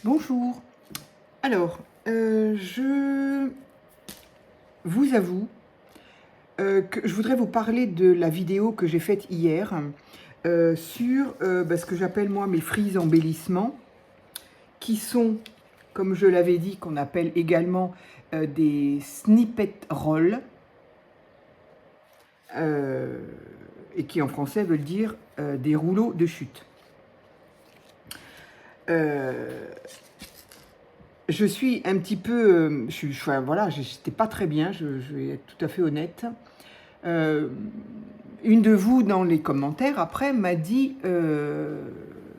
Bonjour. Alors, je vous avoue que je voudrais vous parler de la vidéo que j'ai faite hier sur ce que j'appelle moi mes frises embellissements, qui sont, comme je l'avais dit, qu'on appelle également des snippet rolls, et qui en français veulent dire des rouleaux de chute. Je suis un petit peu, voilà, j'étais pas très bien, je vais être tout à fait honnête. Une de vous dans les commentaires après m'a dit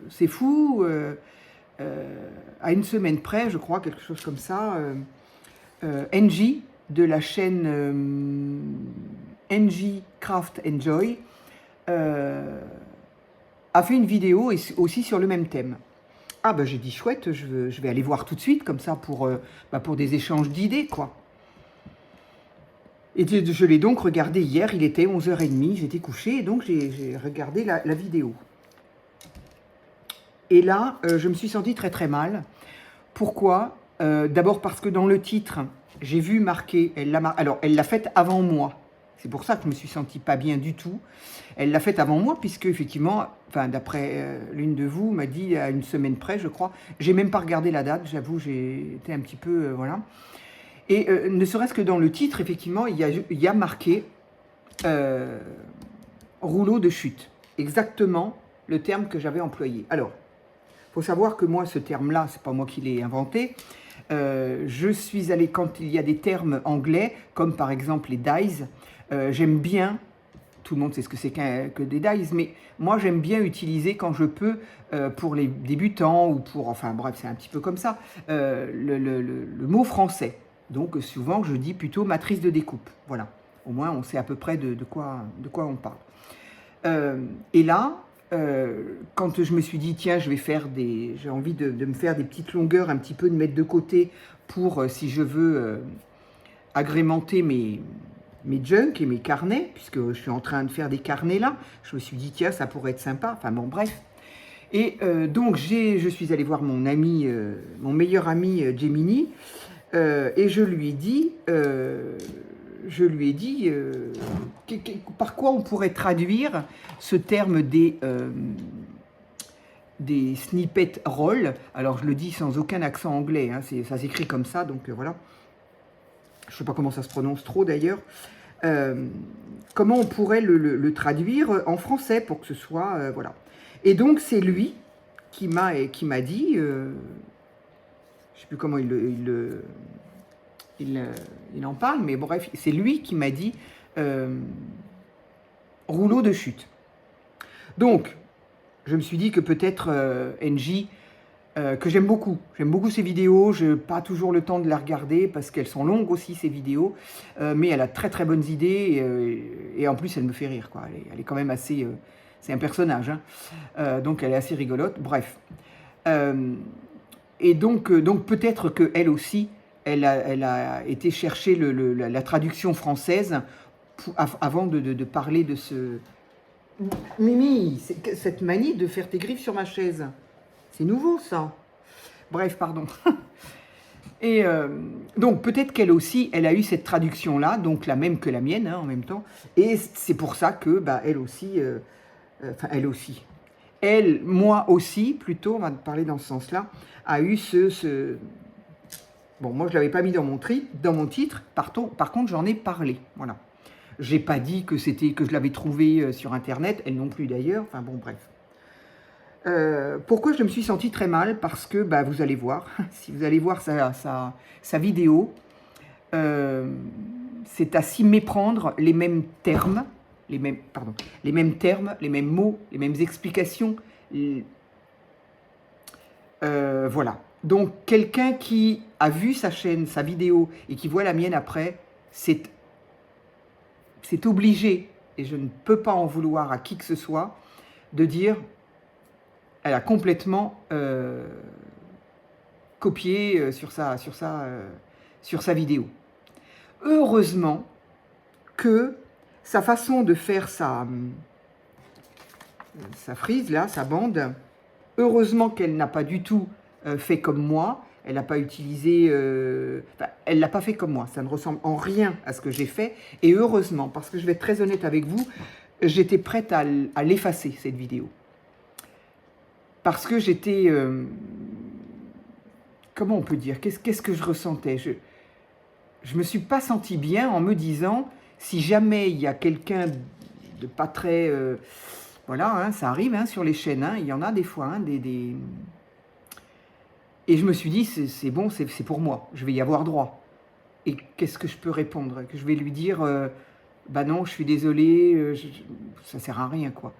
c'est fou, à une semaine près, je crois, quelque chose comme ça, NJ de la chaîne NJ Craft Enjoy a fait une vidéo aussi sur le même thème. Ah ben j'ai dit chouette, je vais aller voir tout de suite, comme ça pour des échanges d'idées, quoi. Et je l'ai donc regardé hier, il était 11h30, j'étais couchée, et donc j'ai regardé la vidéo. Et là, je me suis sentie très très mal. Pourquoi ? D'abord parce que dans le titre, j'ai vu marqué, alors elle l'a faite avant moi. C'est pour ça que je me suis sentie pas bien du tout. Elle l'a faite avant moi, puisque effectivement, d'après l'une de vous, m'a dit à une semaine près, je crois. J'ai même pas regardé la date, j'avoue, j'ai été un petit peu, voilà. Et ne serait-ce que dans le titre, effectivement, il y a marqué rouleau de chute. Exactement le terme que j'avais employé. Alors, il faut savoir que moi, ce terme-là, c'est pas moi qui l'ai inventé. Je suis allée, quand il y a des termes anglais, comme par exemple les dies, j'aime bien, tout le monde sait ce que c'est que des dies, mais moi j'aime bien utiliser quand je peux, pour les débutants, ou pour, enfin bref, c'est un petit peu comme ça, le mot français. Donc souvent je dis plutôt matrice de découpe, voilà. Au moins on sait à peu près de quoi on parle. Et là, quand je me suis dit, tiens, j'ai envie de me faire des petites longueurs, un petit peu de mettre de côté pour, si je veux, agrémenter mes junk et mes carnets, puisque je suis en train de faire des carnets là, je me suis dit, tiens, ça pourrait être sympa, enfin bon, bref. Et donc, je suis allée voir mon ami, mon meilleur ami Gemini, et je lui ai dit, par quoi on pourrait traduire ce terme des snippet rolls. Alors je le dis sans aucun accent anglais, hein, ça s'écrit comme ça, donc voilà. Je ne sais pas comment ça se prononce trop d'ailleurs. Comment on pourrait le traduire en français pour que ce soit, voilà. Et donc c'est lui qui m'a dit, je ne sais plus comment il en parle, mais bref, c'est lui qui m'a dit rouleau de chute. Donc, je me suis dit que peut-être NJ, que j'aime beaucoup ses vidéos, je n'ai pas toujours le temps de la regarder parce qu'elles sont longues aussi, ces vidéos, mais elle a très très bonnes idées, et en plus elle me fait rire, quoi. Elle est quand même assez, c'est un personnage, hein, donc elle est assez rigolote, bref. Et donc peut-être qu'elle aussi, elle a été chercher la traduction française avant de parler de ce... Mimi, cette manie de faire tes griffes sur ma chaise, c'est nouveau ça. Bref, pardon. Et donc peut-être qu'elle aussi, elle a eu cette traduction-là, donc la même que la mienne, hein, en même temps. Et c'est pour ça que, elle aussi, moi aussi, plutôt, on va parler dans ce sens-là, a eu Bon, moi je ne l'avais pas mis dans mon titre, par contre j'en ai parlé, voilà. J'ai pas dit que je l'avais trouvé sur Internet, elle non plus d'ailleurs, enfin bon, bref. Pourquoi je me suis sentie très mal? Parce que, vous allez voir, si vous allez voir sa vidéo, c'est à s'y méprendre les mêmes termes, les mêmes mots, les mêmes explications. Voilà. Donc, quelqu'un qui a vu sa chaîne, sa vidéo, et qui voit la mienne après, c'est obligé, et je ne peux pas en vouloir à qui que ce soit, de dire... Elle a complètement copié sur sa vidéo. Heureusement que sa façon de faire sa frise, là, sa bande, heureusement qu'elle n'a pas du tout fait comme moi. Elle n'a pas utilisé... enfin, elle ne l'a pas fait comme moi. Ça ne ressemble en rien à ce que j'ai fait. Et heureusement, parce que je vais être très honnête avec vous, j'étais prête à l'effacer, cette vidéo. Parce que j'étais... comment on peut dire? Qu'est-ce que je ressentais? Je ne me suis pas sentie bien en me disant, si jamais il y a quelqu'un de pas très... voilà, hein, ça arrive hein, sur les chaînes, hein, il y en a des fois, hein, Et je me suis dit, c'est bon, c'est pour moi, je vais y avoir droit. Et qu'est-ce que je peux répondre? Que je vais lui dire, bah non, je suis désolé, ça sert à rien, quoi.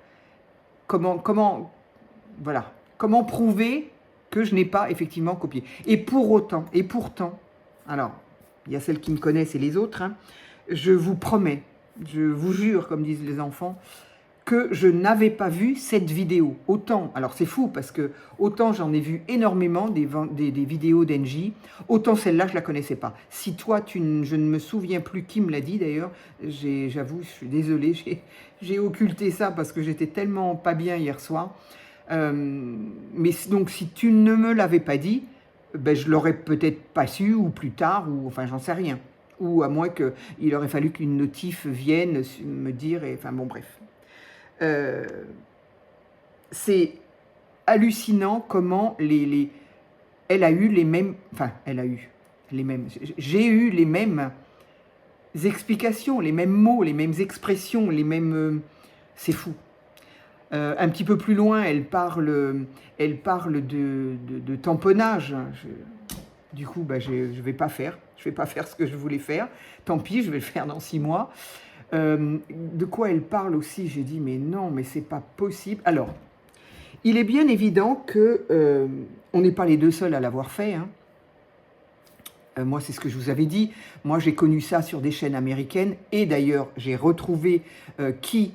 Voilà, comment prouver que je n'ai pas effectivement copié? Et pour autant, et pourtant, alors, il y a celles qui me connaissent et les autres, hein, je vous promets, je vous jure, comme disent les enfants, que je n'avais pas vu cette vidéo. Autant, alors c'est fou parce que autant j'en ai vu énormément des vidéos d'Engie, autant celle-là je la connaissais pas. Si toi, je ne me souviens plus qui me l'a dit d'ailleurs, j'avoue, je suis désolée, j'ai occulté ça parce que j'étais tellement pas bien hier soir. Mais donc si tu ne me l'avais pas dit, ben, je l'aurais peut-être pas su ou plus tard, ou enfin j'en sais rien. Ou à moins qu'il aurait fallu qu'une notif vienne me dire, et, enfin bon bref. C'est hallucinant comment elle a eu les mêmes... Enfin, elle a eu les mêmes... J'ai eu les mêmes explications, les mêmes mots, les mêmes expressions, les mêmes... c'est fou. Un petit peu plus loin, elle parle de tamponnage. Du coup, bah, je ne vais pas faire. Je ne vais pas faire ce que je voulais faire. Tant pis, je vais le faire dans 6 mois. De quoi elle parle aussi? J'ai dit, mais non, mais c'est pas possible. Alors, il est bien évident que on n'est pas les deux seuls à l'avoir fait. Hein. Moi, c'est ce que je vous avais dit. Moi, j'ai connu ça sur des chaînes américaines. Et d'ailleurs, j'ai retrouvé qui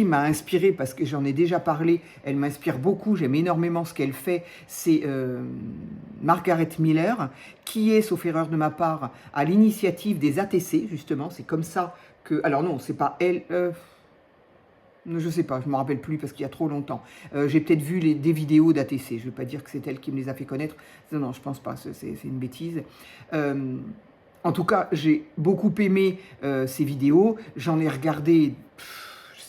m'a inspiré, parce que j'en ai déjà parlé, elle m'inspire beaucoup, j'aime énormément ce qu'elle fait, c'est Margaret Miller, qui est, sauf erreur de ma part, à l'initiative des ATC, justement, c'est comme ça que... Alors non, c'est pas elle... je sais pas, je ne me rappelle plus parce qu'il y a trop longtemps. J'ai peut-être vu des vidéos d'ATC, je ne vais pas dire que c'est elle qui me les a fait connaître, non, je ne pense pas, c'est une bêtise. En tout cas, j'ai beaucoup aimé ces vidéos, j'en ai regardé...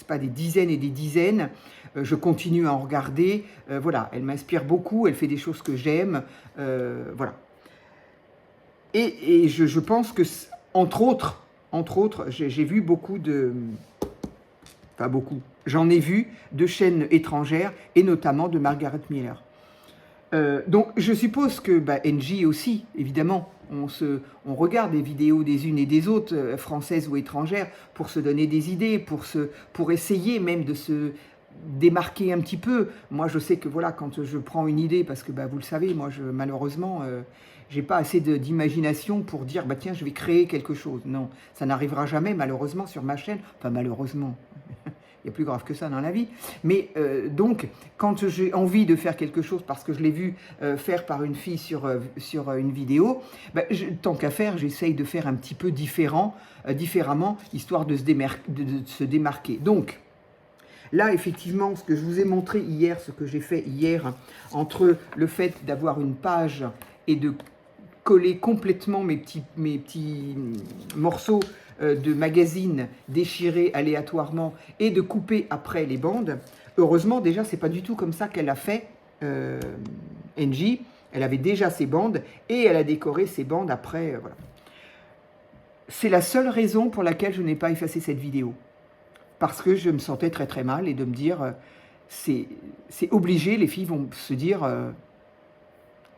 pas des dizaines et des dizaines, je continue à en regarder, voilà, elle m'inspire beaucoup, elle fait des choses que j'aime, voilà. Et je pense que, entre autres, j'ai vu beaucoup de... Enfin beaucoup, j'en ai vu de chaînes étrangères, et notamment de Margaret Miller. Donc je suppose que Engie aussi, évidemment, on regarde des vidéos des unes et des autres, françaises ou étrangères, pour se donner des idées, pour essayer même de se démarquer un petit peu. Moi je sais que voilà, quand je prends une idée, parce que vous le savez, moi malheureusement, j'ai pas assez d'imagination pour dire tiens, je vais créer quelque chose. Non, ça n'arrivera jamais malheureusement sur ma chaîne, enfin malheureusement. Il y a plus grave que ça dans la vie. Mais donc, quand j'ai envie de faire quelque chose, parce que je l'ai vu faire par une fille sur une vidéo, tant qu'à faire, j'essaye de faire un petit peu différemment, histoire de se démarquer. Donc, là, effectivement, ce que je vous ai montré hier, ce que j'ai fait hier, entre le fait d'avoir une page et de coller complètement mes petits morceaux de magazine déchirés aléatoirement et de couper après les bandes. Heureusement, déjà, c'est pas du tout comme ça qu'elle a fait Engie. Elle avait déjà ses bandes et elle a décoré ses bandes après. Voilà. C'est la seule raison pour laquelle je n'ai pas effacé cette vidéo. Parce que je me sentais très très mal et de me dire, c'est obligé, les filles vont se dire,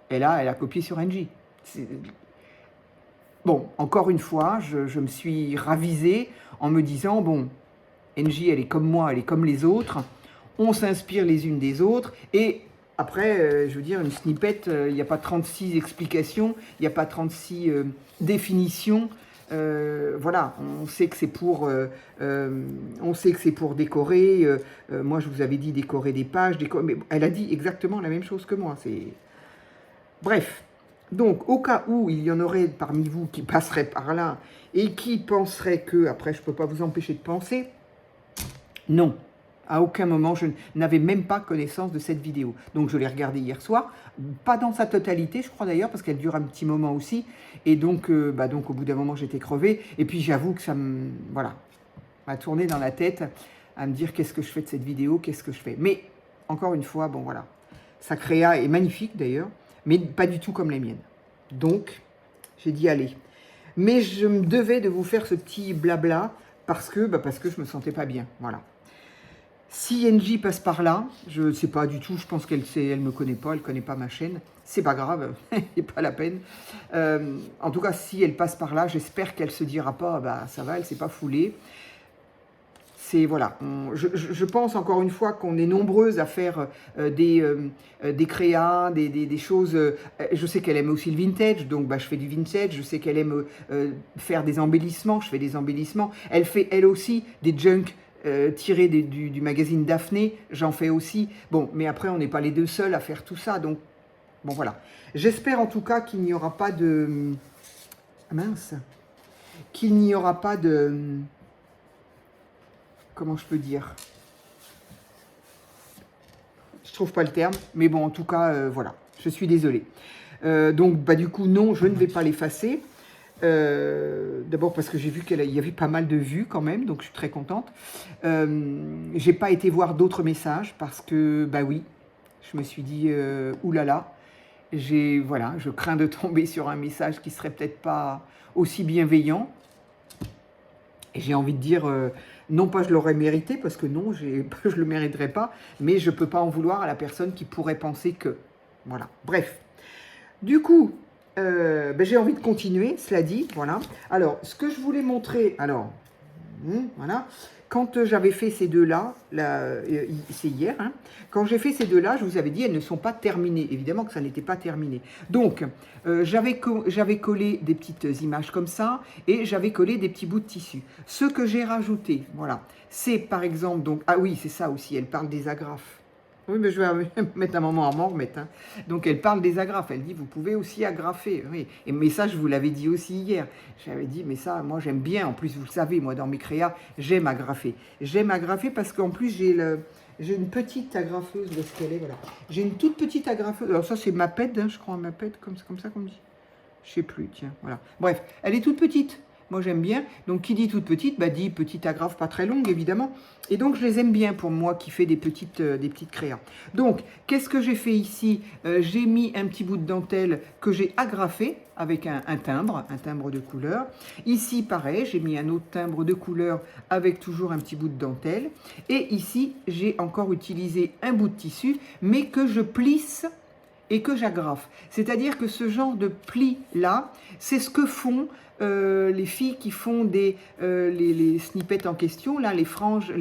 elle a copié sur Engie. Bon, encore une fois, je me suis ravisée en me disant, bon, Engie, elle est comme moi, elle est comme les autres, on s'inspire les unes des autres, et après, je veux dire, une snippet, il n'y a pas 36 explications, il n'y a pas 36 définitions, voilà, on sait que c'est pour, décorer, moi je vous avais dit décorer des pages, mais elle a dit exactement la même chose que moi, bref. Donc, au cas où il y en aurait parmi vous qui passeraient par là et qui penseraient que, après, je ne peux pas vous empêcher de penser, non. À aucun moment, je n'avais même pas connaissance de cette vidéo. Donc, je l'ai regardée hier soir, pas dans sa totalité, je crois d'ailleurs, parce qu'elle dure un petit moment aussi. Et donc, donc au bout d'un moment, j'étais crevée. Et puis, j'avoue que ça voilà, m'a tourné dans la tête à me dire qu'est-ce que je fais de cette vidéo, qu'est-ce que je fais. Mais, encore une fois, bon, voilà. Sa créa est magnifique d'ailleurs, mais pas du tout comme les miennes. Donc, j'ai dit allez. Mais je me devais de vous faire ce petit blabla parce que je me sentais pas bien. Voilà. Si NJ passe par là, je ne sais pas du tout, je pense qu'elle ne me connaît pas, elle ne connaît pas ma chaîne. C'est pas grave, c'est pas la peine. En tout cas, si elle passe par là, j'espère qu'elle se dira pas, bah ça va, elle s'est pas foulée. C'est voilà, je pense encore une fois qu'on est nombreuses à faire des créas, des choses. Je sais qu'elle aime aussi le vintage, donc bah, je fais du vintage. Je sais qu'elle aime faire des embellissements, je fais des embellissements. Elle fait elle aussi des junk tirés du magazine Daphné, j'en fais aussi. Bon, mais après on n'est pas les deux seuls à faire tout ça, donc bon voilà. J'espère en tout cas qu'il n'y aura pas de mince, qu'il n'y aura pas de comment je peux dire, je trouve pas le terme, mais bon, en tout cas, voilà, je suis désolée. Donc, bah, du coup, non, je ne vais pas l'effacer. D'abord parce que j'ai vu qu'il y avait pas mal de vues quand même, donc je suis très contente. J'ai pas été voir d'autres messages parce que, bah oui, je me suis dit, oulala, voilà, je crains de tomber sur un message qui serait peut-être pas aussi bienveillant. Et j'ai envie de dire, non pas je l'aurais mérité, parce que non, je ne le mériterais pas, mais je ne peux pas en vouloir à la personne qui pourrait penser que. Voilà, bref. Du coup, j'ai envie de continuer, cela dit, voilà. Alors, ce que je voulais montrer, alors, voilà, quand j'avais fait ces deux-là, c'est hier, hein, quand j'ai fait ces deux-là, je vous avais dit, elles ne sont pas terminées. Évidemment que ça n'était pas terminé. Donc, j'avais collé des petites images comme ça, et j'avais collé des petits bouts de tissu. Ce que j'ai rajouté, voilà, c'est par exemple, donc, ah oui, c'est ça aussi, elle parle des agrafes. Oui, mais je vais mettre un moment à m'en remettre. Hein. Donc, elle parle des agrafes. Elle dit, vous pouvez aussi agrafer. Oui. Et, mais ça, je vous l'avais dit aussi hier. J'avais dit, mais ça, moi, j'aime bien. En plus, vous le savez, moi, dans mes créas, j'aime agrafer. J'aime agrafer parce qu'en plus, j'ai une petite agrafeuse. Où est-ce qu'elle est, voilà. J'ai une toute petite agrafeuse. Alors, ça, c'est ma pède, hein, je crois, ma pède, comme ça qu'on dit. Je sais plus, tiens, voilà. Bref, elle est toute petite. Moi, j'aime bien. Donc, qui dit toute petite, bah, dit petite agrafe pas très longue, évidemment. Et donc, je les aime bien pour moi qui fais des petites créas. Donc, qu'est-ce que j'ai fait ici? J'ai mis un petit bout de dentelle que j'ai agrafé avec un timbre de couleur. Ici, pareil, j'ai mis un autre timbre de couleur avec toujours un petit bout de dentelle. Et ici, j'ai encore utilisé un bout de tissu, mais que je plisse et que j'agrafe. C'est-à-dire que ce genre de pli-là, c'est ce que font les filles qui font les snippets en question, là, les franges,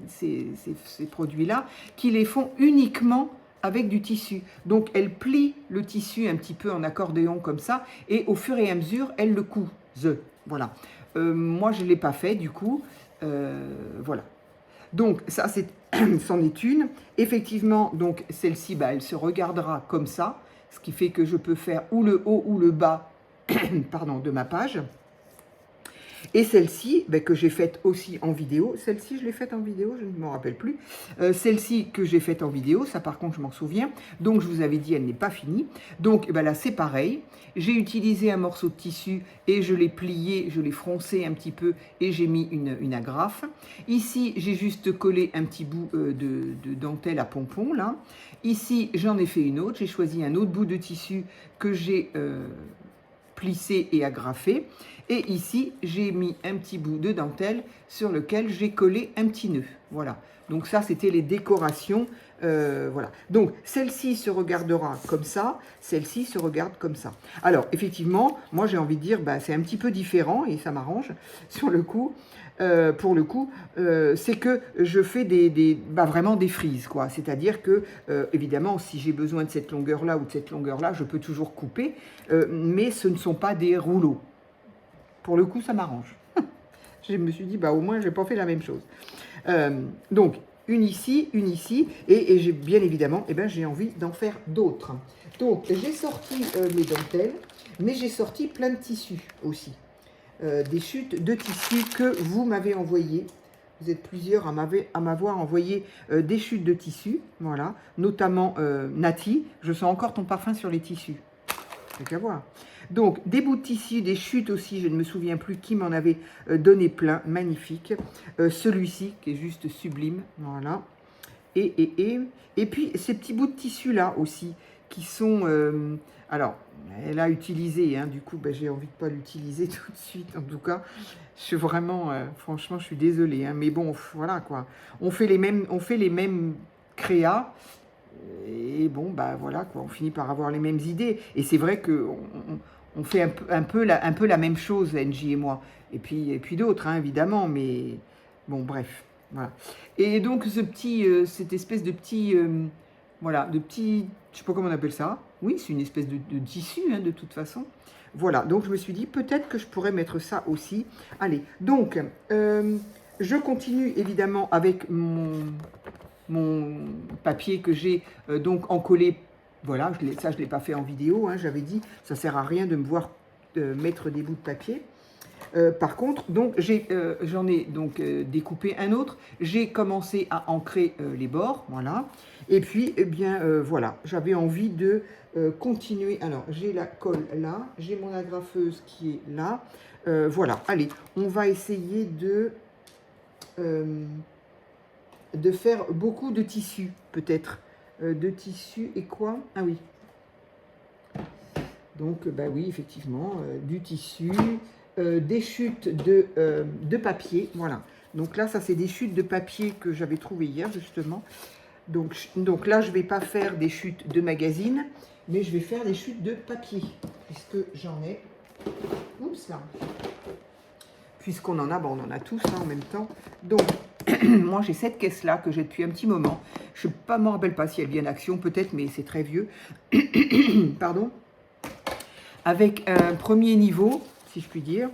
ces produits-là, qui les font uniquement avec du tissu. Donc, elles plient le tissu un petit peu en accordéon comme ça, et au fur et à mesure, elles le cousent. Voilà. Moi, je ne l'ai pas fait, du coup. Voilà. Donc, ça, c'en est une. Effectivement, donc celle-ci, bah, elle se regardera comme ça, ce qui fait que je peux faire ou le haut ou le bas pardon, de ma page. Et celle-ci, bah, que j'ai faite aussi en vidéo. Celle-ci, je l'ai faite en vidéo, je ne m'en rappelle plus. Celle-ci que j'ai faite en vidéo, ça par contre, je m'en souviens. Donc, je vous avais dit, elle n'est pas finie. Donc, bah, là, c'est pareil. J'ai utilisé un morceau de tissu et je l'ai plié, je l'ai froncé un petit peu et j'ai mis une agrafe. Ici, j'ai juste collé un petit bout de dentelle à pompon, là. Ici, j'en ai fait une autre. J'ai choisi un autre bout de tissu que j'ai plissé et agrafé. Et ici, j'ai mis un petit bout de dentelle sur lequel j'ai collé un petit nœud. Voilà. Donc ça, c'était les décorations. Voilà. Donc, celle-ci se regardera comme ça. Celle-ci se regarde comme ça. Alors, effectivement, moi, j'ai envie de dire, bah, c'est un petit peu différent et ça m'arrange sur le coup. Pour le coup, c'est que je fais vraiment des frises, quoi. C'est-à-dire que, évidemment, si j'ai besoin de cette longueur-là ou de cette longueur-là, je peux toujours couper, mais ce ne sont pas des rouleaux. Pour le coup, ça m'arrange. Je me suis dit, bah, au moins, je n'ai pas fait la même chose. Donc, une ici, et j'ai bien évidemment, eh ben, j'ai envie d'en faire d'autres. Donc, j'ai sorti mes dentelles, mais j'ai sorti plein de tissus aussi. Des chutes de tissus que vous m'avez envoyé. Vous êtes plusieurs à m'avoir envoyé des chutes de tissus, voilà, notamment Nati. Je sens encore ton parfum sur les tissus. C'est qu'à voir. Donc, des bouts de tissu, des chutes aussi, je ne me souviens plus qui m'en avait donné plein, magnifique. Celui-ci, qui est juste sublime, voilà. Et puis, ces petits bouts de tissu-là aussi, qui sont... alors, elle a utilisé, hein, du coup, ben, j'ai envie de pas l'utiliser tout de suite, en tout cas. Je suis vraiment... franchement, je suis désolée, hein, mais bon, voilà, quoi. On fait les mêmes créas, et bon, bah voilà, quoi, on finit par avoir les mêmes idées. Et c'est vrai qu'on fait un peu la même chose, NJ et moi. Et puis d'autres, hein, évidemment, mais bon, bref. Voilà. Et donc, cette espèce de petit, voilà, de petit, je sais pas comment on appelle ça. Oui, c'est une espèce de tissu, hein, de toute façon. Voilà, donc je me suis dit, peut-être que je pourrais mettre ça aussi. Allez, donc, je continue évidemment avec mon papier que j'ai donc encollé. Voilà, ça je ne l'ai pas fait en vidéo, hein, j'avais dit, ça ne sert à rien de me voir mettre des bouts de papier. Par contre, donc j'en ai donc découpé un autre. J'ai commencé à ancrer les bords, voilà. Et puis, eh bien, voilà, j'avais envie de continuer. Alors, j'ai la colle là, j'ai mon agrafeuse qui est là. Voilà, allez, on va essayer de faire beaucoup de tissus, peut-être. De tissus et quoi? Ah oui. Donc, bah oui, effectivement, du tissu, des chutes de papier, voilà. Donc là, ça, c'est des chutes de papier que j'avais trouvées hier, justement. Donc là, je ne vais pas faire des chutes de magazine, mais je vais faire des chutes de papier, puisque j'en ai... Oups, là. Puisqu'on en a, bon, on en a tous hein, en même temps. Donc, moi, j'ai cette caisse-là que j'ai depuis un petit moment. Je ne me rappelle pas si elle vient d'Action, peut-être, mais c'est très vieux. Pardon. Avec un premier niveau, si je puis dire.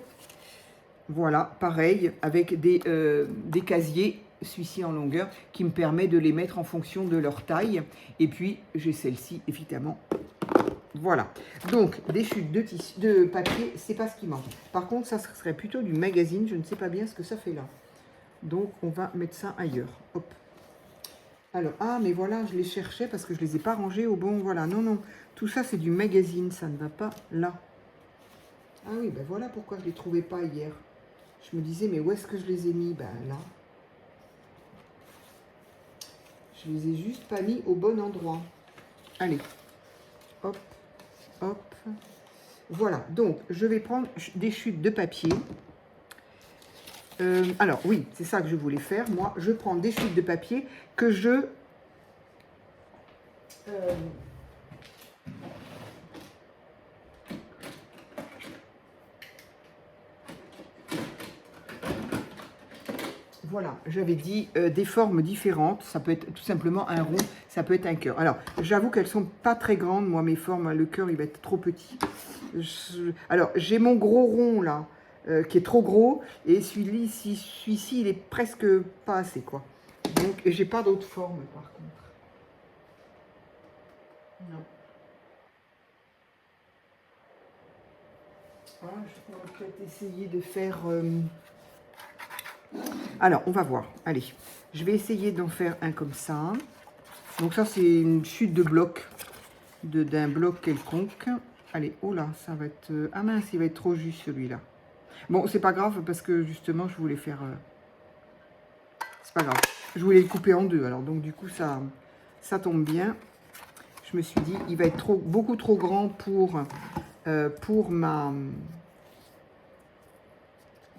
Voilà, pareil, avec des casiers, celui-ci en longueur, qui me permet de les mettre en fonction de leur taille. Et puis, j'ai celle-ci, évidemment. Voilà, donc des chutes de papier, c'est pas ce qui manque. Par contre, ça serait plutôt du magazine, je ne sais pas bien ce que ça fait là. Donc, on va mettre ça ailleurs. Hop. Alors, ah, mais voilà, je les cherchais parce que je les ai pas rangés au bon. Voilà, non, non. Tout ça, c'est du magazine, ça ne va pas là. Ah oui, ben voilà pourquoi je ne les trouvais pas hier. Je me disais, mais où est-ce que je les ai mis? Ben là. Je les ai juste pas mis au bon endroit. Allez. Hop, hop. Voilà, donc je vais prendre des chutes de papier. Alors oui, c'est ça que je voulais faire. Moi, je prends des chutes de papier que je... voilà, j'avais dit des formes différentes. Ça peut être tout simplement un rond, ça peut être un cœur. Alors, j'avoue qu'elles sont pas très grandes. Moi, mes formes, le cœur, il va être trop petit. Alors, j'ai mon gros rond là. Qui est trop gros, et celui-ci, il est presque pas assez, quoi. Donc, et j'ai pas d'autres formes, par contre. Non. Voilà, je pourrais peut-être essayer de faire... Alors, on va voir. Allez, je vais essayer d'en faire un comme ça. Donc ça, c'est une chute de bloc, d'un bloc quelconque. Allez, oh là, ça va être... ah mince, il va être trop juste, celui-là. Bon, c'est pas grave parce que justement, je voulais faire... c'est pas grave. Je voulais le couper en deux. Alors, donc, du coup, ça tombe bien. Je me suis dit, il va être beaucoup trop grand pour ma...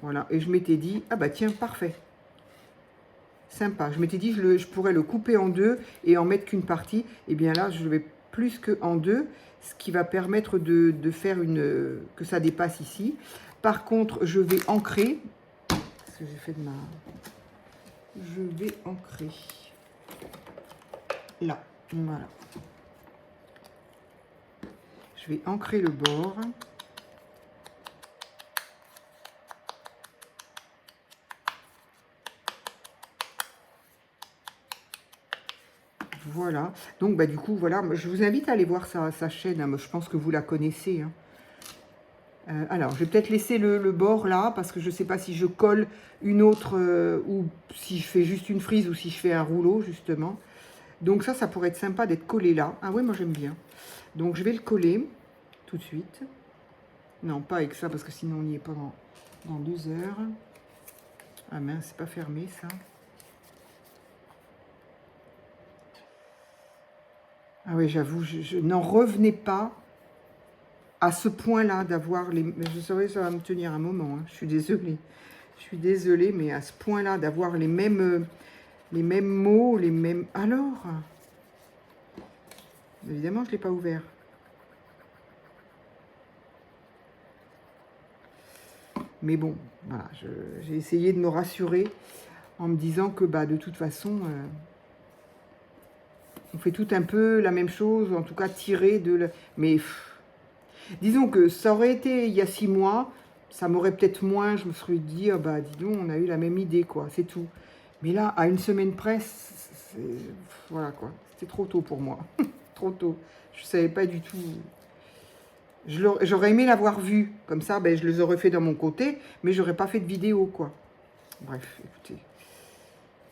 Voilà. Et je m'étais dit, ah bah tiens, parfait. Sympa. Je m'étais dit, je pourrais le couper en deux et en mettre qu'une partie. Et bien là, je vais plus qu'en deux, ce qui va permettre de faire que ça dépasse ici. Par contre, je vais ancrer. Parce que j'ai fait de ma... Je vais ancrer. Là, voilà. Je vais ancrer le bord. Voilà. Donc, bah, du coup, voilà. Je vous invite à aller voir sa chaîne. Hein. Je pense que vous la connaissez. Hein. Alors, je vais peut-être laisser le bord là, parce que je ne sais pas si je colle une autre, ou si je fais juste une frise, ou si je fais un rouleau, justement. Donc ça pourrait être sympa d'être collé là. Ah oui, moi j'aime bien. Donc je vais le coller tout de suite. Non, pas avec ça, parce que sinon on n'y est pas dans 2 heures. Ah mince, c'est pas fermé ça. Ah oui, j'avoue, je n'en revenais pas à ce point-là d'avoir les... Je saurais, ça va me tenir un moment, hein. Je suis désolée. Je suis désolée, mais à ce point-là, d'avoir les mêmes mots, les mêmes... Alors, évidemment, je ne l'ai pas ouvert. Mais bon, voilà, j'ai essayé de me rassurer en me disant que bah, de toute façon, on fait tout un peu la même chose, en tout cas tiré de... Mais disons que ça aurait été il y a 6 mois, ça m'aurait peut-être moins, je me serais dit, oh, bah dis donc, on a eu la même idée, quoi, c'est tout. Mais là, à une semaine près, voilà quoi, c'était trop tôt pour moi, trop tôt. Je ne savais pas du tout... J'aurais aimé l'avoir vu, comme ça, ben, je les aurais fait dans mon côté, mais j'aurais pas fait de vidéo, quoi. Bref, écoutez.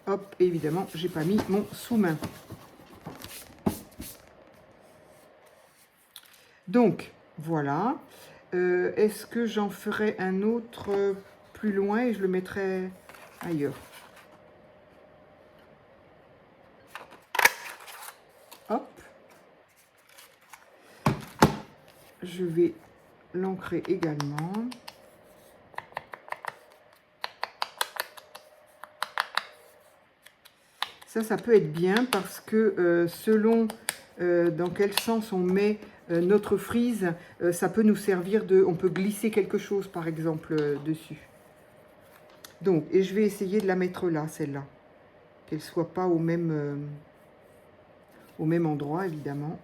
Hop, évidemment, j'ai pas mis mon sous-main. Donc, voilà. Est-ce que j'en ferai un autre plus loin et je le mettrai ailleurs? Hop. Je vais l'ancrer également. Ça peut être bien parce que selon dans quel sens on met notre frise, ça peut nous servir de... On peut glisser quelque chose, par exemple, dessus. Donc, et je vais essayer de la mettre là, celle-là. Qu'elle ne soit pas au même endroit, évidemment.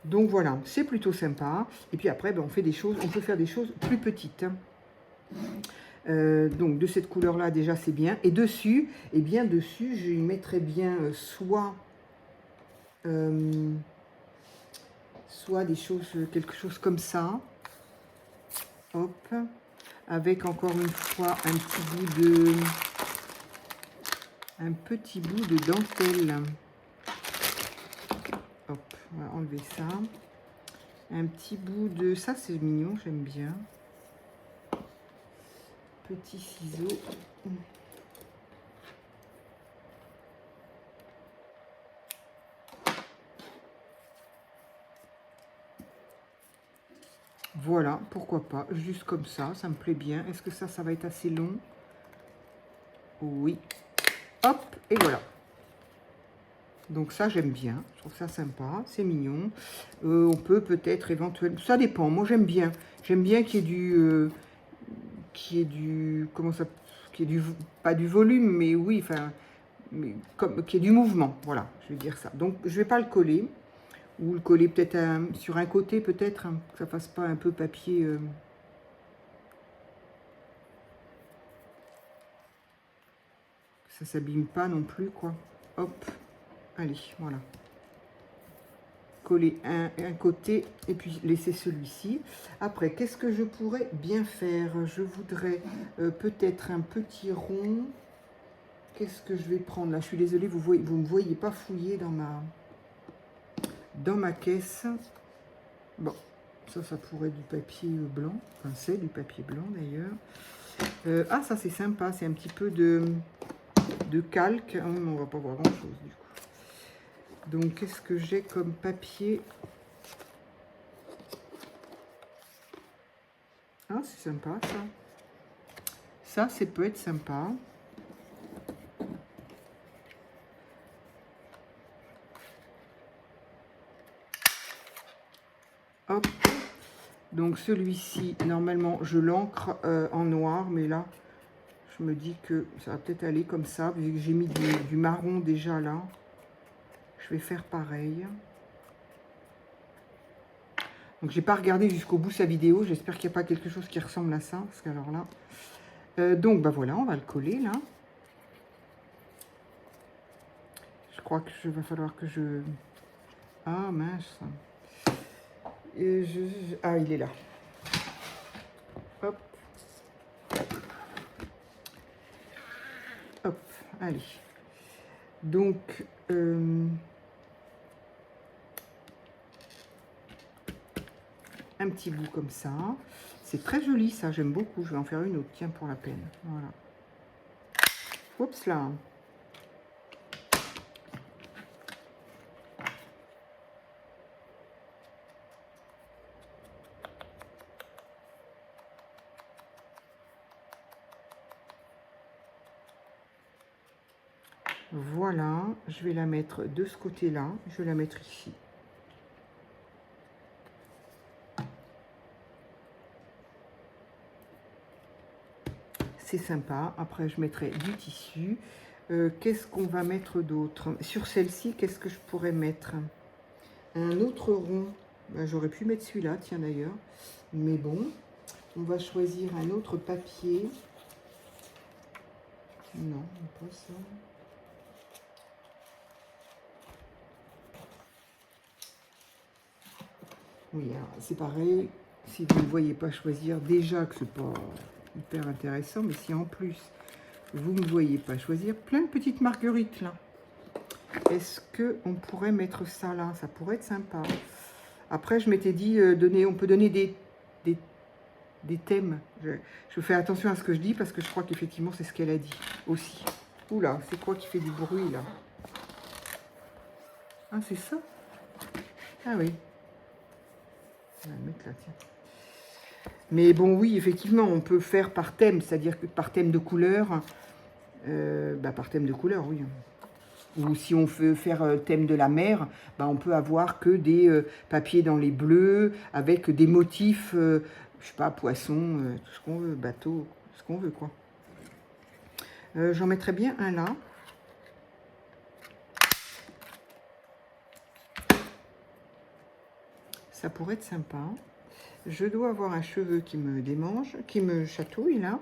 Donc voilà, c'est plutôt sympa. Et puis après, ben, on fait des choses, on peut faire des choses plus petites. Donc de cette couleur-là, déjà, c'est bien. Et dessus, eh bien dessus, je mettrais bien soit des choses, quelque chose comme ça. Hop. Avec encore une fois un petit bout de dentelle. Hop, on va enlever ça. Un petit bout de... Ça, c'est mignon, j'aime bien. Petit ciseau. Voilà, pourquoi pas. Juste comme ça me plaît bien. Est-ce que ça va être assez long? Oui. Hop, et voilà. Donc ça, j'aime bien. Je trouve ça sympa. C'est mignon. On peut peut-être éventuellement... Ça dépend. Moi, j'aime bien. J'aime bien qu'il y ait du... Comment ça... Qu'il y ait du... Pas du volume, mais oui, enfin... Qu'il y ait du mouvement. Voilà, je vais dire ça. Donc, je vais pas le coller. Ou le coller peut-être sur un côté, peut-être. Hein, que ça fasse pas un peu papier... Ça s'abîme pas non plus, quoi. Hop. Allez, voilà. Coller un côté et puis laisser celui-ci. Après, qu'est-ce que je pourrais bien faire? Je voudrais peut-être un petit rond. Qu'est-ce que je vais prendre là? Je suis désolée, vous me voyez pas fouiller dans ma caisse. Bon, ça pourrait être du papier blanc. Enfin, c'est du papier blanc d'ailleurs. Ah, ça c'est sympa, c'est un petit peu de calque. Ah, on va pas voir grand-chose du coup. Donc, qu'est-ce que j'ai comme papier? Ah, c'est sympa, ça. Ça peut être sympa. Hop. Donc, celui-ci, normalement, je l'encre en noir. Mais là, je me dis que ça va peut-être aller comme ça. Vu que j'ai mis du marron déjà là. Je vais faire pareil. Donc, j'ai pas regardé jusqu'au bout sa vidéo. J'espère qu'il n'y a pas quelque chose qui ressemble à ça. Parce qu'alors là... Donc, bah voilà, on va le coller là. Je crois que va falloir que je... Ah mince. Ah, il est là. Hop. Hop, allez. Donc, un petit bout comme ça. C'est très joli ça, j'aime beaucoup. Je vais en faire une autre, tiens, pour la peine. Voilà. Oups là. Voilà, je vais la mettre de ce côté-là. Je vais la mettre ici. C'est sympa. Après, je mettrai du tissu. Qu'est-ce qu'on va mettre d'autre? Sur celle-ci, qu'est-ce que je pourrais mettre? Un autre rond. Ben, j'aurais pu mettre celui-là, tiens d'ailleurs. Mais bon, on va choisir un autre papier. Non, pas ça. Oui, c'est pareil. Si vous ne voyez pas choisir, déjà que c'est pas hyper intéressant, mais si en plus vous ne voyez pas choisir, plein de petites marguerites là. Est-ce qu'on pourrait mettre ça là? Ça pourrait être sympa. Après, je m'étais dit, on peut donner des thèmes. Je fais attention à ce que je dis parce que je crois qu'effectivement, c'est ce qu'elle a dit aussi. Oula, c'est quoi qui fait du bruit là? Ah, c'est ça? Ah oui. On va le mettre là, tiens. Mais bon, oui, effectivement, on peut faire par thème, c'est-à-dire que par thème de couleur, par thème de couleur, oui. Ou si on veut faire thème de la mer, on peut avoir que des papiers dans les bleus, avec des motifs, je sais pas, poisson, tout ce qu'on veut, bateau, ce qu'on veut, quoi. J'en mettrais bien un là. Ça pourrait être sympa. Je dois avoir un cheveu qui me démange, qui me chatouille, là.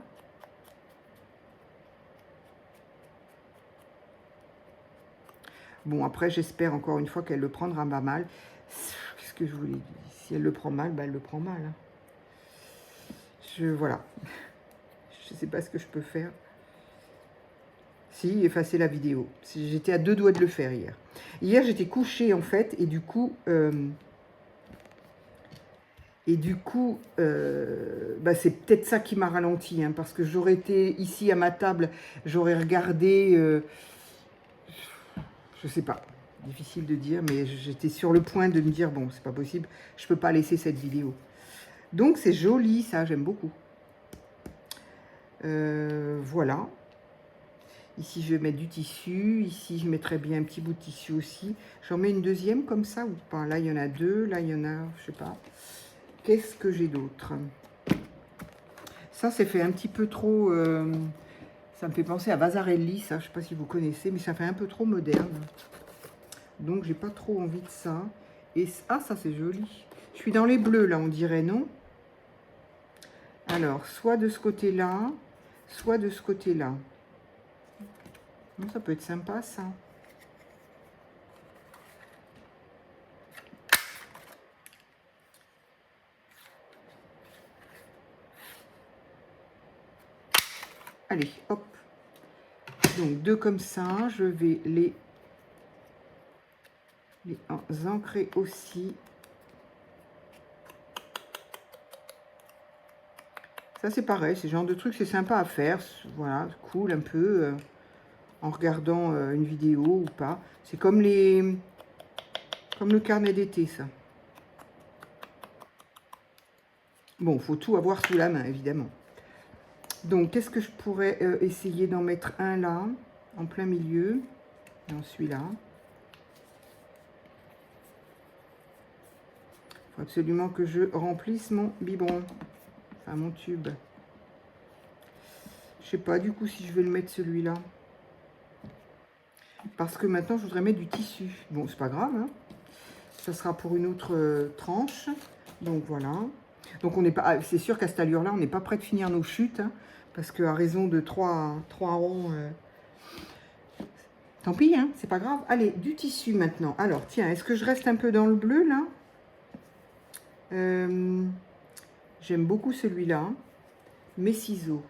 Bon, après, j'espère encore une fois qu'elle le prendra pas mal. Qu'est-ce que je voulais dire? Si elle le prend mal, elle le prend mal. Voilà. Je ne sais pas ce que je peux faire. Si, effacer la vidéo. J'étais à 2 doigts de le faire hier. Hier, j'étais couchée, en fait, et du coup... c'est peut-être ça qui m'a ralenti, hein, parce que j'aurais été ici à ma table, j'aurais regardé... je sais pas, difficile de dire, mais j'étais sur le point de me dire, bon, c'est pas possible, je peux pas laisser cette vidéo. Donc, c'est joli, ça, j'aime beaucoup. Voilà. Ici, je vais mettre du tissu. Ici, je mettrai bien un petit bout de tissu aussi. J'en mets une deuxième comme ça ou pas? Là, il y en a deux. Là, il y en a, je sais pas. Qu'est-ce que j'ai d'autre? Ça, c'est fait un petit peu trop... ça me fait penser à Vasarely, ça. Je sais pas si vous connaissez, mais ça fait un peu trop moderne. Donc, j'ai pas trop envie de ça. Et ah, ça, c'est joli. Je suis dans les bleus, là, on dirait, non? Alors, soit de ce côté-là, soit de ce côté-là. Ça peut être sympa, ça. Allez, hop. Donc, deux comme ça. Je vais les ancrer aussi. Ça, c'est pareil. C'est genre de truc, c'est sympa à faire. Voilà, cool un peu. En regardant une vidéo ou pas. C'est comme le carnet d'été, ça. Bon, faut tout avoir sous la main, évidemment. Donc, qu'est-ce que je pourrais essayer d'en mettre un là, en plein milieu, dans celui-là. Il faut absolument que je remplisse mon biberon, enfin mon tube. Je sais pas du coup si je vais le mettre celui-là. Parce que maintenant, je voudrais mettre du tissu. Bon, c'est pas grave, hein. Ça sera pour une autre tranche. Donc, voilà. Donc, on n'est pas... c'est sûr qu'à cette allure-là, on n'est pas prêt de finir nos chutes. Hein, parce qu'à raison de 3 ronds, tant pis, hein, c'est pas grave. Allez, du tissu maintenant. Alors, tiens, est-ce que je reste un peu dans le bleu, là? J'aime beaucoup celui-là. Mes ciseaux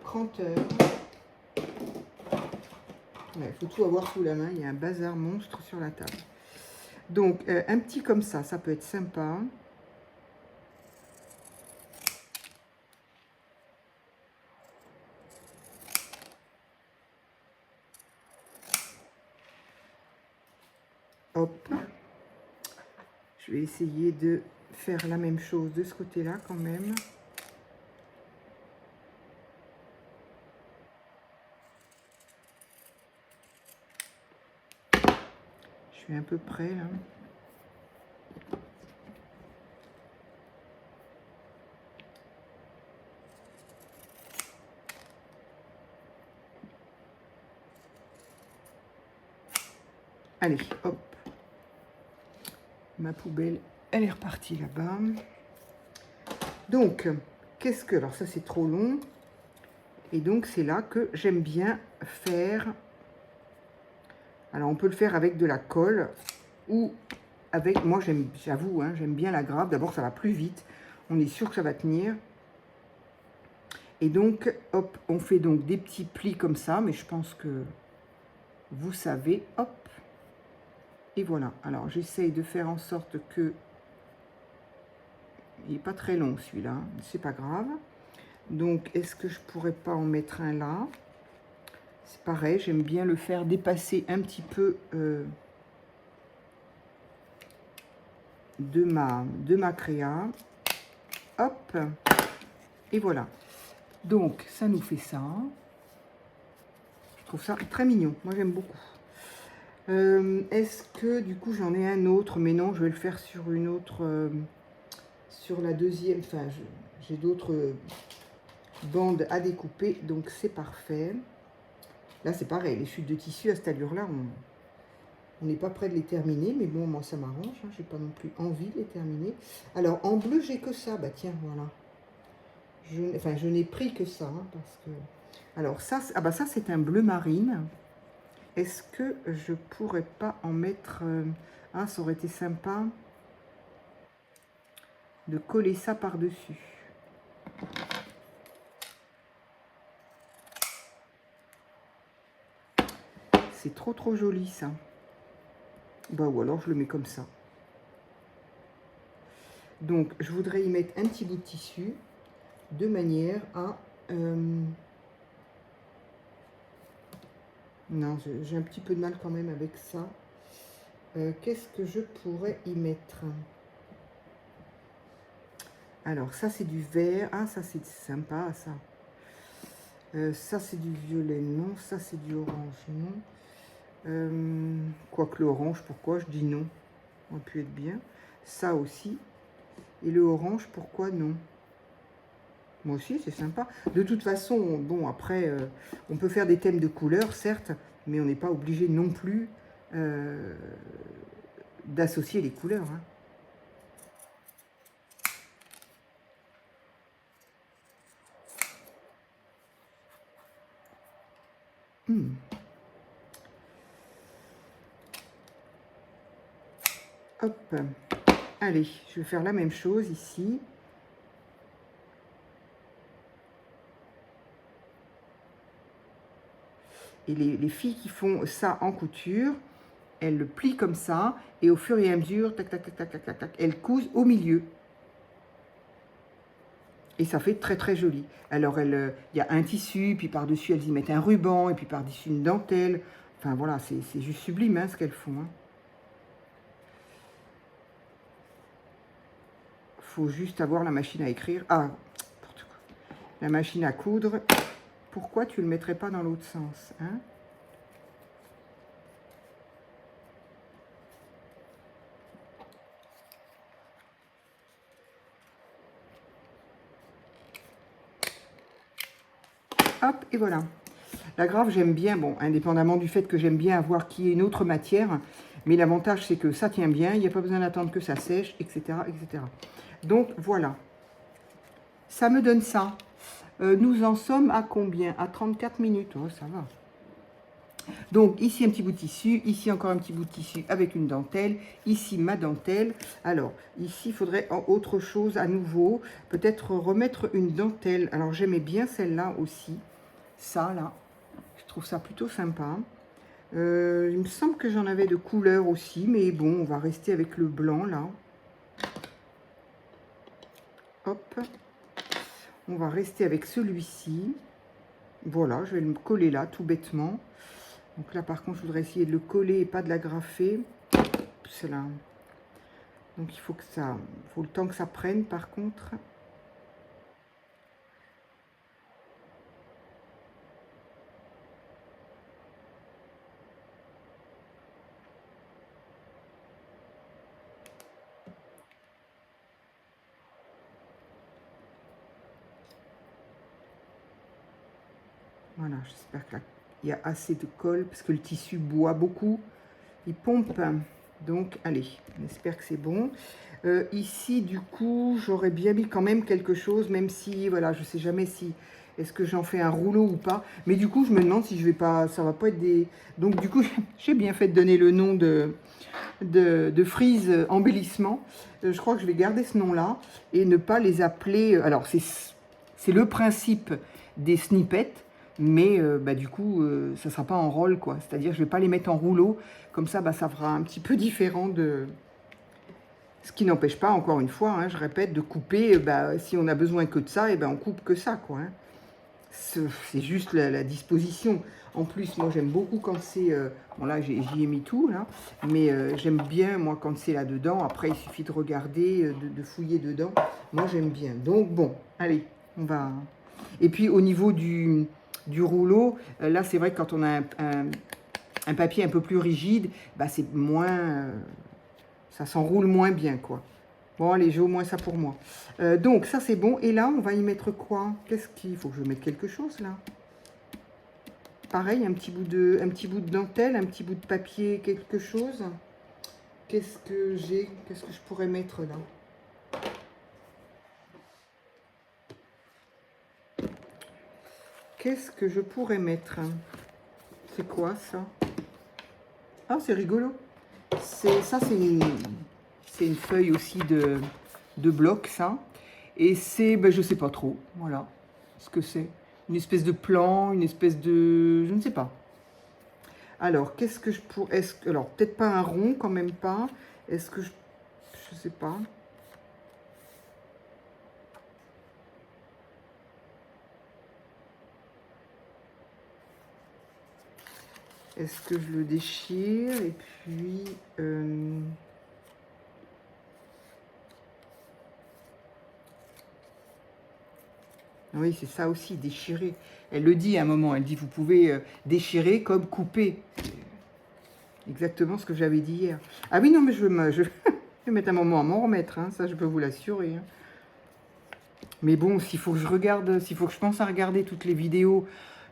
cranteurs. Il faut tout avoir sous la main, il y a un bazar monstre sur la table. Donc, un petit comme ça peut être sympa. Hop. Je vais essayer de faire la même chose de ce côté-là quand même. Je suis un peu près là. Allez, hop. Ma poubelle, elle est repartie là-bas. Donc, qu'est-ce que... Alors ça, c'est trop long. Et donc, c'est là que j'aime bien faire... Alors, on peut le faire avec de la colle ou avec... Moi, j'avoue, hein, j'aime bien la grave. D'abord, ça va plus vite. On est sûr que ça va tenir. Et donc, hop, on fait donc des petits plis comme ça. Mais je pense que vous savez, hop. Et voilà. Alors, j'essaye de faire en sorte que... Il n'est pas très long, celui-là. C'est pas grave. Donc, est-ce que je pourrais pas en mettre un là? C'est pareil, j'aime bien le faire dépasser un petit peu de ma créa. Hop. Et voilà. Donc, ça nous fait ça. Je trouve ça très mignon. Moi, j'aime beaucoup. Est-ce que, du coup, j'en ai un autre? Mais non, je vais le faire sur une autre... sur la deuxième. Enfin, j'ai d'autres bandes à découper. Donc, c'est parfait. Là, c'est pareil. Les chutes de tissu à cette allure-là, on n'est pas près de les terminer. Mais bon, moi, ça m'arrange. Hein, j'ai pas non plus envie de les terminer. Alors, en bleu, j'ai que ça. Bah, tiens, voilà. Je n'ai pris que ça. Hein, parce que... Alors, ça, ça c'est un bleu marine. Est-ce que je pourrais pas en mettre... Ah, ça aurait été sympa de coller ça par-dessus. C'est trop joli, ça. Bah, ou alors, je le mets comme ça. Donc, je voudrais y mettre un petit bout de tissu de manière à... Non, j'ai un petit peu de mal quand même avec ça. Qu'est-ce que je pourrais y mettre? Alors, ça, c'est du vert. Ah, ça, c'est sympa, ça. Ça, c'est du violet, non. Ça, c'est du orange, non. Quoique l'orange, pourquoi je dis non? On aurait pu être bien. Ça aussi. Et le orange, pourquoi non? Moi aussi, c'est sympa. De toute façon, bon, après, on peut faire des thèmes de couleurs, certes, mais on n'est pas obligé non plus d'associer les couleurs. Hein. Hop. Allez, je vais faire la même chose ici. Et les filles qui font ça en couture, elles le plient comme ça, et au fur et à mesure, tac, tac, tac, tac, tac, tac, tac, elles cousent au milieu. Et ça fait très joli. Alors, il y a un tissu, puis par-dessus, elles y mettent un ruban, et puis par-dessus une dentelle. Enfin, voilà, c'est juste sublime, hein, ce qu'elles font. Hein. Faut juste avoir la machine à écrire. Ah, la machine à coudre. Pourquoi tu ne le mettrais pas dans l'autre sens, hein? Hop, et voilà. La grave, j'aime bien, bon, indépendamment du fait que j'aime bien avoir qu'il y ait une autre matière, mais l'avantage, c'est que ça tient bien, il n'y a pas besoin d'attendre que ça sèche, etc., etc. Donc, voilà. Ça me donne ça. Nous en sommes à combien? À 34 minutes. Oh, ça va. Donc, ici, un petit bout de tissu. Ici, encore un petit bout de tissu avec une dentelle. Ici, ma dentelle. Alors, ici, il faudrait autre chose à nouveau. Peut-être remettre une dentelle. Alors, j'aimais bien celle-là aussi. Ça, là. Je trouve ça plutôt sympa. Il me semble que j'en avais de couleur aussi. Mais bon, on va rester avec le blanc, là. Hop. On va rester avec celui-ci. Voilà, je vais le coller là, tout bêtement. Donc là, par contre, je voudrais essayer de le coller et pas de l'agrafer. C'est là. Donc il faut que ça, faut le temps que ça prenne, par contre. Voilà, j'espère qu'il y a assez de colle parce que le tissu boit beaucoup. Il pompe. Donc, allez, on espère que c'est bon. Ici, du coup, j'aurais bien mis quand même quelque chose, même si, voilà, je ne sais jamais si, est-ce que j'en fais un rouleau ou pas. Mais du coup, je me demande si je vais pas, ça va pas être des... Donc, du coup, j'ai bien fait de donner le nom de frise embellissement. Je crois que je vais garder ce nom-là et ne pas les appeler... Alors, c'est le principe des snippets, mais bah, du coup, ça ne sera pas en rôle, quoi. C'est-à-dire, je ne vais pas les mettre en rouleau. Comme ça, bah, ça fera un petit peu différent de... Ce qui n'empêche pas, encore une fois, hein, je répète, de couper, bah, si on a besoin que de ça, et ben on coupe que ça, quoi. Hein. C'est juste la disposition. En plus, moi, j'aime beaucoup quand c'est... bon, là, j'y ai mis tout, là. Mais j'aime bien, moi, quand c'est là-dedans. Après, il suffit de regarder, de fouiller dedans. Moi, j'aime bien. Donc, bon, allez, on va... Et puis, au niveau du rouleau, là, c'est vrai que quand on a un papier un peu plus rigide, bah, c'est moins... ça s'enroule moins bien, quoi. Bon, allez, j'ai au moins ça pour moi. Donc, ça, c'est bon. Et là, on va y mettre quoi? Qu'est-ce qu'il faut que je mette quelque chose, là? Pareil, un petit bout de dentelle, un petit bout de papier, quelque chose. Qu'est-ce que j'ai? Qu'est-ce que je pourrais mettre, là? Qu'est-ce que je pourrais mettre? C'est quoi, ça? Ah, c'est rigolo. Ça, c'est une feuille aussi de bloc, ça. Et c'est, ben, je sais pas trop, voilà, ce que c'est. Une espèce de plan, une espèce de... je ne sais pas. Alors, qu'est-ce que je pourrais... Alors, peut-être pas un rond, quand même pas. Est-ce que je... Je sais pas. Est-ce que je le déchire? Et puis... oui, c'est ça aussi, déchirer. Elle le dit à un moment, elle dit, vous pouvez déchirer comme couper. Exactement ce que j'avais dit hier. Ah oui, non, mais je vais mettre un moment à m'en remettre, hein, ça je peux vous l'assurer. Hein. Mais bon, s'il faut que je regarde, s'il faut que je pense à regarder toutes les vidéos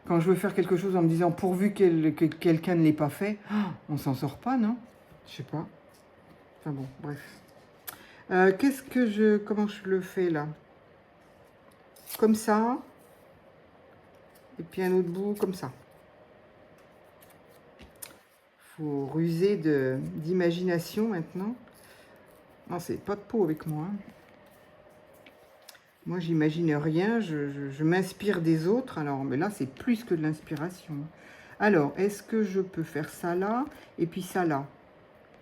quand je veux faire quelque chose en me disant pourvu que quelqu'un ne l'ait pas fait, on s'en sort pas, non? Je sais pas. Enfin bon, bref. Qu'est-ce que je... Comment je le fais là? Comme ça. Et puis un autre bout comme ça. Faut ruser d'imagination maintenant. Non, c'est pas de peau avec moi. Hein. Moi, j'imagine rien, je m'inspire des autres. Alors, mais là, c'est plus que de l'inspiration. Alors, est-ce que je peux faire ça là et puis ça là?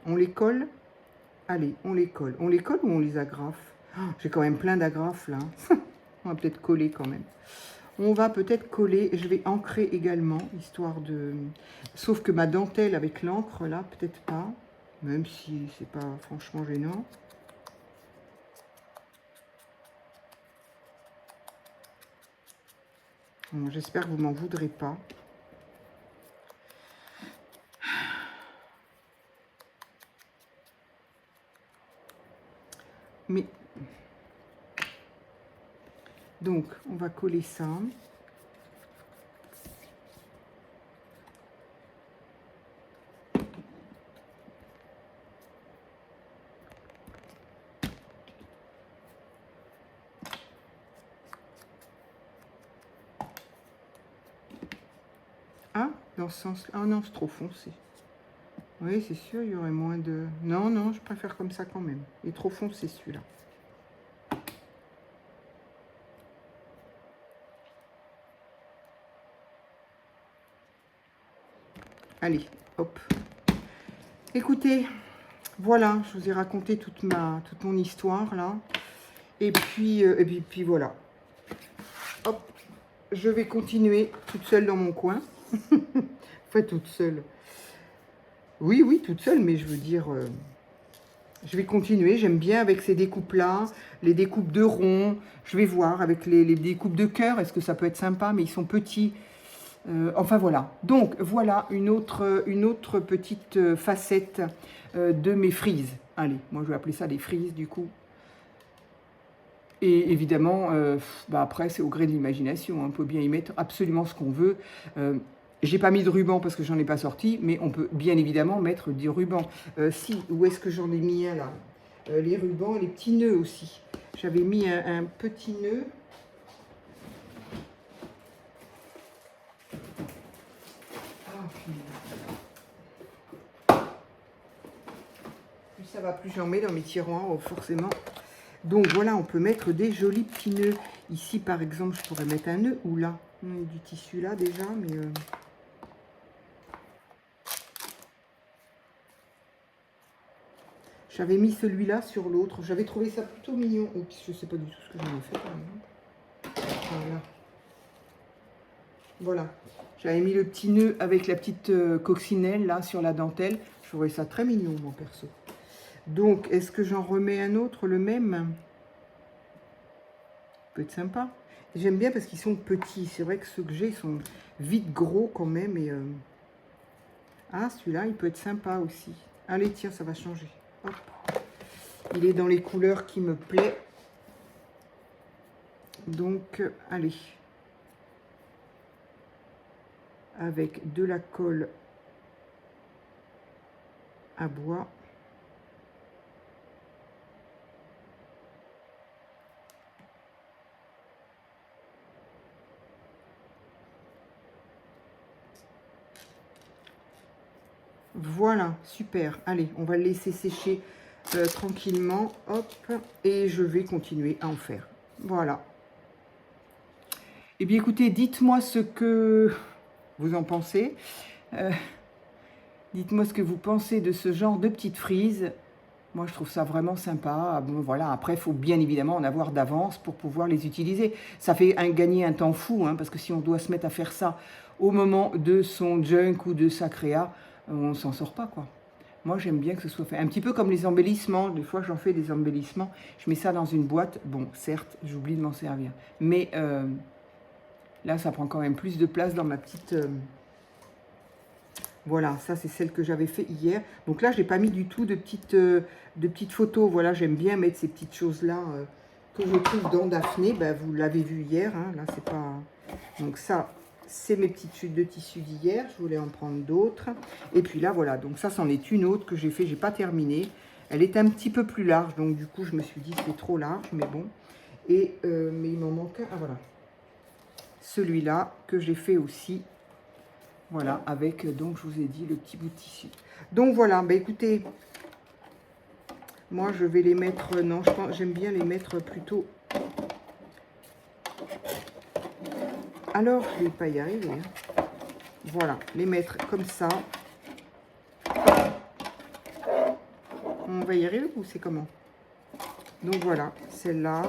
On les colle? Allez, on les colle. On les colle ou on les agrafe? Oh, j'ai quand même plein d'agrafes là. On va peut-être coller quand même. On va peut-être coller. Je vais ancrer également, histoire de... Sauf que ma dentelle avec l'encre là, peut-être pas. Même si c'est pas franchement gênant. Bon, j'espère que vous m'en voudrez pas. Mais... Donc, on va coller ça. dans ce sens. Ah non, c'est trop foncé. Oui, c'est sûr, il y aurait moins de... Non, non, je préfère comme ça quand même. Il est trop foncé celui-là. Allez, hop. Écoutez, voilà, je vous ai raconté toute mon histoire là. Et puis voilà. Hop, je vais continuer toute seule dans mon coin. Enfin, toute seule. Oui, oui, toute seule, mais je veux dire, je vais continuer. J'aime bien avec ces découpes-là, les découpes de rond. Je vais voir avec les découpes de cœur. Est-ce que ça peut être sympa, mais ils sont petits. Enfin voilà, donc voilà une autre petite facette de mes frises. Allez, moi je vais appeler ça des frises du coup. Et évidemment, bah après c'est au gré de l'imagination, hein. On peut bien y mettre absolument ce qu'on veut. J'ai pas mis de ruban parce que j'en ai pas sorti, mais on peut bien évidemment mettre du ruban. Si, où est-ce que j'en ai mis un là? Les rubans, les petits nœuds aussi. J'avais mis un petit nœud. Plus ça va, plus j'en mets dans mes tiroirs, forcément. Donc voilà, on peut mettre des jolis petits nœuds. Ici, par exemple, je pourrais mettre un nœud ou là. Il y a du tissu là déjà, mais... J'avais mis celui-là sur l'autre. J'avais trouvé ça plutôt mignon. Oups, je ne sais pas du tout ce que j'en ai fait, par exemple. Voilà. Voilà. J'avais mis le petit nœud avec la petite coccinelle là sur la dentelle. Je trouvais ça très mignon, mon perso. Donc, est-ce que j'en remets un autre, le même? Peut être sympa. J'aime bien parce qu'ils sont petits. C'est vrai que ceux que j'ai sont vite gros quand même. Et, ah, celui-là, il peut être sympa aussi. Allez, tiens, ça va changer. Hop. Il est dans les couleurs qui me plaisent. Donc, allez. Avec de la colle à bois. Voilà, super. Allez, on va le laisser sécher tranquillement. Hop, et je vais continuer à en faire. Voilà. Eh bien, écoutez, dites-moi ce que vous en pensez. Dites-moi ce que vous pensez de ce genre de petites frises. Moi, je trouve ça vraiment sympa. Bon, voilà, après, il faut bien évidemment en avoir d'avance pour pouvoir les utiliser. Ça fait gagner un temps fou, hein, parce que si on doit se mettre à faire ça au moment de son junk ou de sa créa, on s'en sort pas, quoi. Moi, j'aime bien que ce soit fait. Un petit peu comme les embellissements. Des fois, j'en fais des embellissements. Je mets ça dans une boîte. Bon, certes, j'oublie de m'en servir. Mais là, ça prend quand même plus de place dans ma petite... Voilà, ça, c'est celle que j'avais fait hier. Donc là, je n'ai pas mis du tout de petites photos. Voilà, j'aime bien mettre ces petites choses-là que je trouve dans Daphné. Ben, vous l'avez vu hier. Hein. Là, c'est pas... Donc ça... C'est mes petites chutes de tissu d'hier. Je voulais en prendre d'autres. Et puis là, voilà. Donc ça, c'en est une autre que j'ai fait. J'ai pas terminé. Elle est un petit peu plus large. Donc du coup, je me suis dit c'est trop large. Mais bon. Et mais il m'en manque un. Ah voilà. Celui-là que j'ai fait aussi. Voilà. Avec, donc, je vous ai dit, le petit bout de tissu. Donc voilà. Bah écoutez. Moi, je vais les mettre... Non, je pense j'aime bien les mettre plutôt... Alors, je ne vais pas y arriver. Hein. Voilà, les mettre comme ça. On va y arriver ou c'est comment? Donc voilà, celle-là,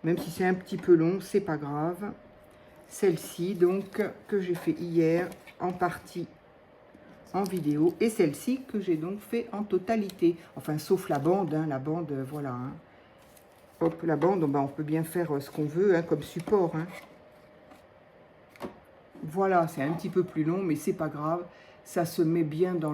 même si c'est un petit peu long, c'est pas grave. Celle-ci, donc, que j'ai fait hier, en partie en vidéo. Et celle-ci, que j'ai donc fait en totalité. Enfin, sauf la bande, hein, la bande, voilà. Hein. Hop, la bande, ben, on peut bien faire ce qu'on veut, hein, comme support, hein. Voilà, c'est un petit peu plus long, mais c'est pas grave. Ça se met bien dans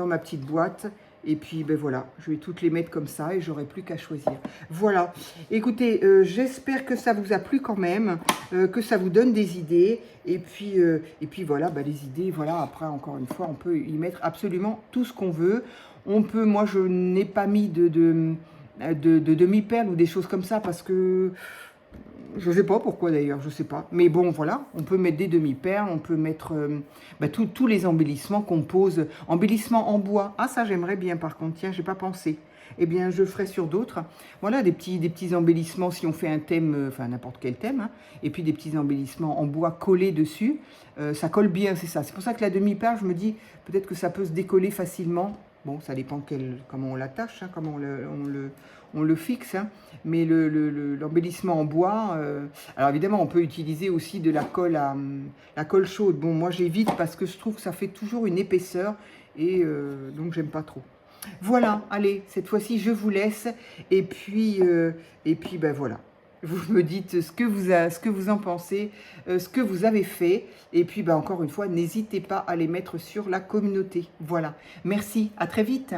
ma petite boîte. Et puis, ben voilà, je vais toutes les mettre comme ça et j'aurai plus qu'à choisir. Voilà. Écoutez, j'espère que ça vous a plu quand même, que ça vous donne des idées. Et puis voilà, ben les idées, voilà, après, encore une fois, on peut y mettre absolument tout ce qu'on veut. On peut, moi, je n'ai pas mis de demi-perles ou des choses comme ça parce que... Je ne sais pas pourquoi d'ailleurs, je ne sais pas. Mais bon, voilà, on peut mettre des demi-perles, on peut mettre tous les embellissements qu'on pose. Embellissements en bois. Ah, ça j'aimerais bien par contre, tiens, j'ai pas pensé. Eh bien, je ferai sur d'autres. Voilà, des petits embellissements si on fait un thème, enfin n'importe quel thème. Hein, et puis des petits embellissements en bois collés dessus. Ça colle bien, c'est ça. C'est pour ça que la demi-perle, je me dis, peut-être que ça peut se décoller facilement. Bon, ça dépend comment on l'attache, hein, comment on le fixe. Hein. Mais l'embellissement en bois, alors évidemment, on peut utiliser aussi de la colle chaude. Bon, moi j'évite parce que je trouve que ça fait toujours une épaisseur et donc j'aime pas trop. Voilà, allez, cette fois-ci je vous laisse et puis ben voilà. Vous me dites ce que vous en pensez, ce que vous avez fait. Et puis, ben, encore une fois, n'hésitez pas à les mettre sur la communauté. Voilà. Merci, à très vite.